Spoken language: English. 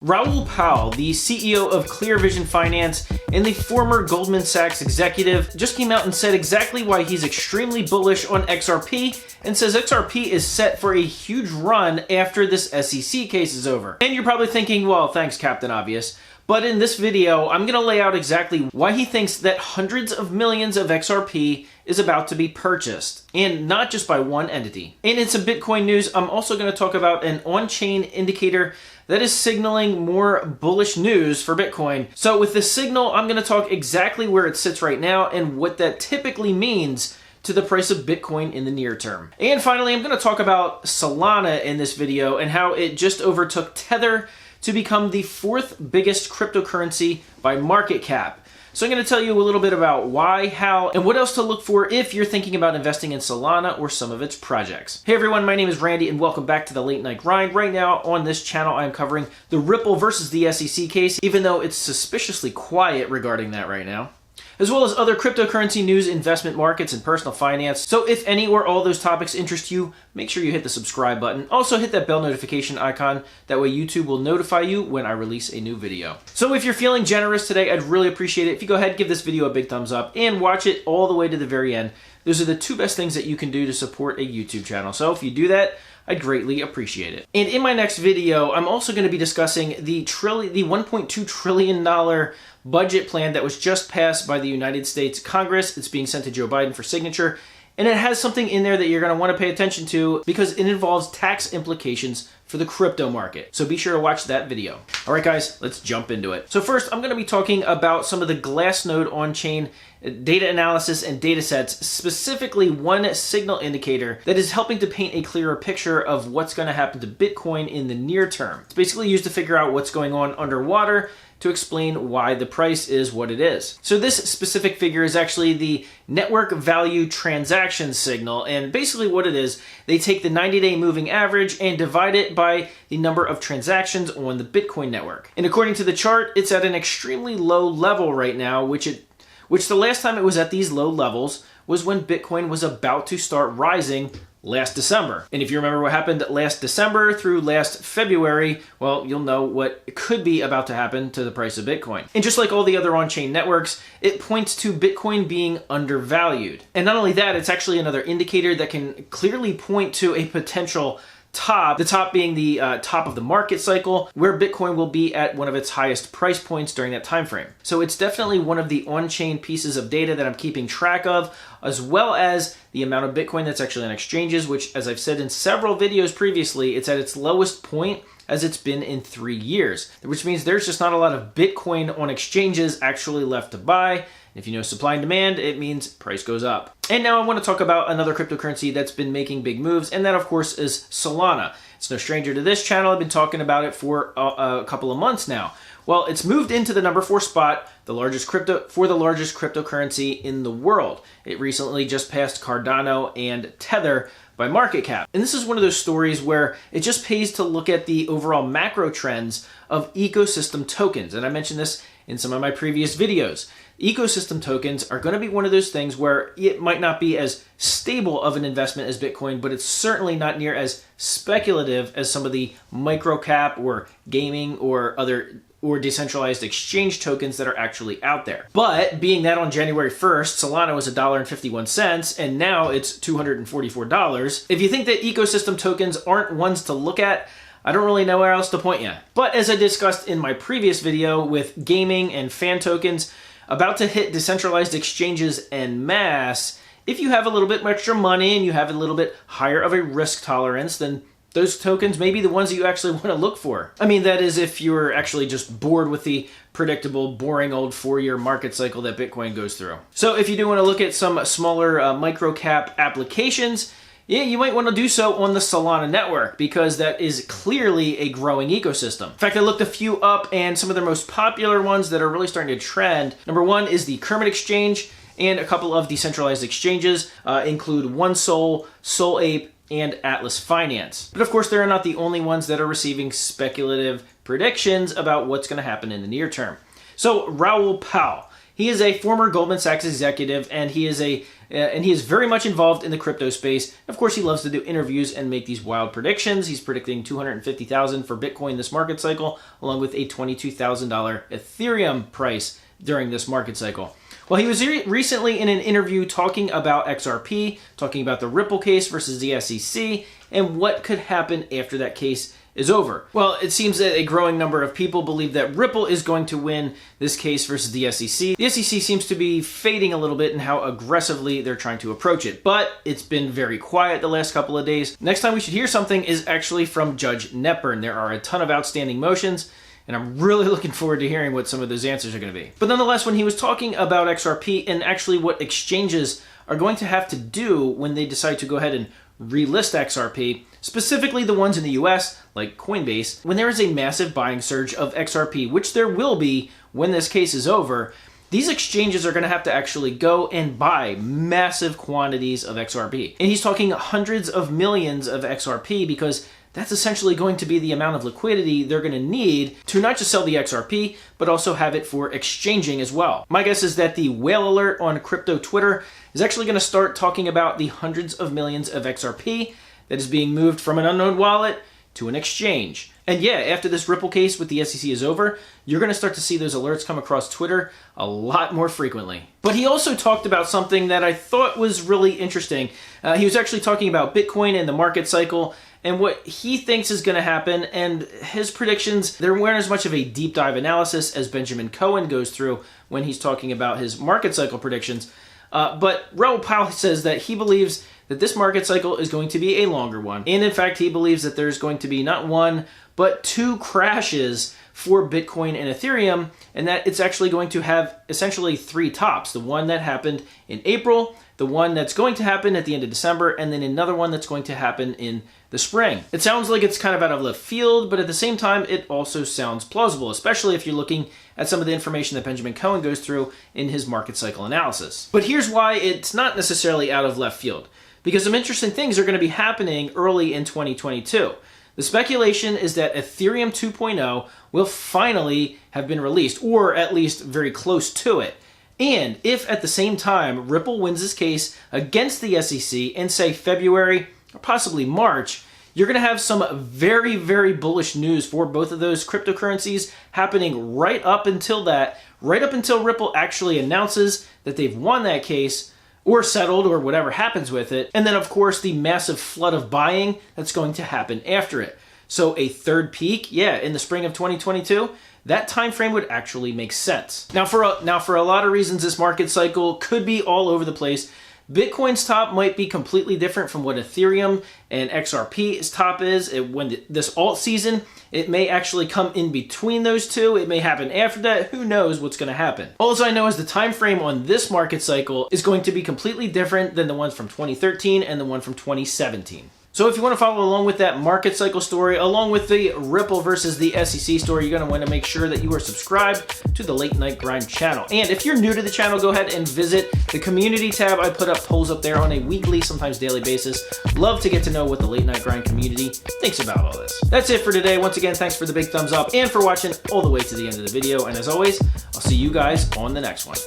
Raoul Pal, the CEO of Clear Vision Finance and the former Goldman Sachs executive, just came out and said exactly why he's extremely bullish on XRP and says XRP is set for a huge run after this SEC case is over. And you're probably thinking, well, thanks, Captain Obvious. But in this video, I'm going to lay out exactly why he thinks that hundreds of millions of XRP is about to be purchased, and not just by one entity. And in some Bitcoin news, I'm also going to talk about an on-chain indicator that is signaling more bullish news for Bitcoin. So with the signal, I'm going to talk exactly where it sits right now and what that typically means to the price of Bitcoin in the near term. And finally, I'm going to talk about Solana in this video and how it just overtook Tether to become the fourth biggest cryptocurrency by market cap. So I'm going to tell you a little bit about why, how, and what else to look for if you're thinking about investing in Solana or some of its projects. Hey everyone, my name is Randy and welcome back to the Late Night Grind. Right now on this channel, I'm covering the Ripple versus the SEC case, even though it's suspiciously quiet regarding that right now, as well as other cryptocurrency news, investment markets, and personal finance. So if any or all those topics interest you, make sure you hit the subscribe button. Also hit that bell notification icon. That way YouTube will notify you when I release a new video. So if you're feeling generous today, I'd really appreciate it if you go ahead and give this video a big thumbs up and watch it all the way to the very end. Those are the two best things that you can do to support a YouTube channel. So if you do that, I'd greatly appreciate it. And in my next video, I'm also going to be discussing the $1.2 trillion budget plan that was just passed by the United States Congress. It's being sent to Joe Biden for signature. And it has something in there that you're going to want to pay attention to because it involves tax implications for the crypto market. So be sure to watch that video. All right, guys, let's jump into it. So first, I'm going to be talking about some of the Glassnode on-chain data analysis and data sets, specifically one signal indicator that is helping to paint a clearer picture of what's going to happen to Bitcoin in the near term. It's basically used to figure out what's going on underwater to explain why the price is what it is. So this specific figure is actually the network value transaction signal, and basically what it is, they take the 90-day moving average and divide it by the number of transactions on the Bitcoin network. And according to the chart, it's at an extremely low level right now, which the last time it was at these low levels was when Bitcoin was about to start rising last December. And if you remember what happened last December through last February, well, you'll know what could be about to happen to the price of Bitcoin. And just like all the other on-chain networks, it points to Bitcoin being undervalued. And not only that, it's actually another indicator that can clearly point to a potential top, the top being the top of the market cycle, where Bitcoin will be at one of its highest price points during that time frame. So it's definitely one of the on-chain pieces of data that I'm keeping track of, as well as the amount of Bitcoin that's actually on exchanges, which, as I've said in several videos previously, it's at its lowest point as it's been in 3 years, which means there's just not a lot of Bitcoin on exchanges actually left to buy. If you know supply and demand, it means price goes up. And now I want to talk about another cryptocurrency that's been making big moves, and that of course is Solana. It's no stranger to this channel. I've been talking about it for a couple of months now. Well, it's moved into the number 4 spot, the largest cryptocurrency in the world. It recently just passed Cardano and Tether by market cap. And this is one of those stories where it just pays to look at the overall macro trends of ecosystem tokens. And I mentioned this in some of my previous videos. Ecosystem tokens are going to be one of those things where it might not be as stable of an investment as Bitcoin, but it's certainly not near as speculative as some of the micro cap or gaming or other decentralized exchange tokens that are actually out there. But being that on January 1st, Solana was $1.51 and now it's $244. If you think that ecosystem tokens aren't ones to look at, I don't really know where else to point you. But as I discussed in my previous video with gaming and fan tokens, about to hit decentralized exchanges en masse, if you have a little bit extra money and you have a little bit higher of a risk tolerance, then those tokens may be the ones that you actually want to look for. I mean, that is if you're actually just bored with the predictable, boring old 4-year market cycle that Bitcoin goes through. So if you do want to look at some smaller micro cap applications, yeah, you might want to do so on the Solana network because that is clearly a growing ecosystem. In fact, I looked a few up and some of their most popular ones that are really starting to trend. Number 1 is the Kermit Exchange, and a couple of decentralized exchanges include OneSol, SolApe, and Atlas Finance. But of course, they're not the only ones that are receiving speculative predictions about what's going to happen in the near term. So Raoul Pal, he is a former Goldman Sachs executive, and he is a and he is very much involved in the crypto space. Of course, he loves to do interviews and make these wild predictions. He's predicting 250,000 for Bitcoin this market cycle, along with a $22,000 Ethereum price during this market cycle. Well, he was recently in an interview talking about XRP, talking about the Ripple case versus the SEC, and what could happen after that case is over. Well, it seems that a growing number of people believe that Ripple is going to win this case versus the SEC. The SEC seems to be fading a little bit in how aggressively they're trying to approach it, but it's been very quiet the last couple of days. Next time we should hear something is actually from Judge Netburn. There are a ton of outstanding motions, and I'm really looking forward to hearing what some of those answers are going to be. But nonetheless, when he was talking about XRP and actually what exchanges are going to have to do when they decide to go ahead and relist XRP, specifically the ones in the US, like Coinbase, when there is a massive buying surge of XRP, which there will be when this case is over, these exchanges are going to have to actually go and buy massive quantities of XRP. And he's talking hundreds of millions of XRP because that's essentially going to be the amount of liquidity they're going to need to not just sell the XRP, but also have it for exchanging as well. My guess is that the whale alert on crypto Twitter is actually going to start talking about the hundreds of millions of XRP that is being moved from an unknown wallet to an exchange. And yeah, after this Ripple case with the SEC is over, you're going to start to see those alerts come across Twitter a lot more frequently. But he also talked about something that I thought was really interesting. He was actually talking about Bitcoin and the market cycle and what he thinks is going to happen, and his predictions, there weren't as much of a deep dive analysis as Benjamin Cowen goes through when he's talking about his market cycle predictions. But Raoul Pal says that he believes that this market cycle is going to be a longer one. And in fact, he believes that there's going to be not one, but two crashes for Bitcoin and Ethereum, and that it's actually going to have essentially three tops. The one that happened in April, the one that's going to happen at the end of December, and then another one that's going to happen in the spring. It sounds like it's kind of out of left field, but at the same time, it also sounds plausible, especially if you're looking at some of the information that Benjamin Cowen goes through in his market cycle analysis. But here's why it's not necessarily out of left field, because some interesting things are going to be happening early in 2022. The speculation is that Ethereum 2.0 will finally have been released, or at least very close to it. And if at the same time Ripple wins this case against the SEC in, say, February or possibly March, you're going to have some very, very bullish news for both of those cryptocurrencies happening right up until Ripple actually announces that they've won that case or settled or whatever happens with it. And then, of course, the massive flood of buying that's going to happen after it. So a third peak, yeah, in the spring of 2022, that time frame would actually make sense. Now, for a lot of reasons, this market cycle could be all over the place. Bitcoin's top might be completely different from what Ethereum and XRP's top is. When this alt season, it may actually come in between those two. It may happen after that. Who knows what's going to happen? All I know is the time frame on this market cycle is going to be completely different than the ones from 2013 and the one from 2017. So if you want to follow along with that market cycle story, along with the Ripple versus the SEC story, you're going to want to make sure that you are subscribed to the Late Night Grind channel. And if you're new to the channel, go ahead and visit the community tab. I put up polls up there on a weekly, sometimes daily basis. Love to get to know what the Late Night Grind community thinks about all this. That's it for today. Once again, thanks for the big thumbs up and for watching all the way to the end of the video. And as always, I'll see you guys on the next one.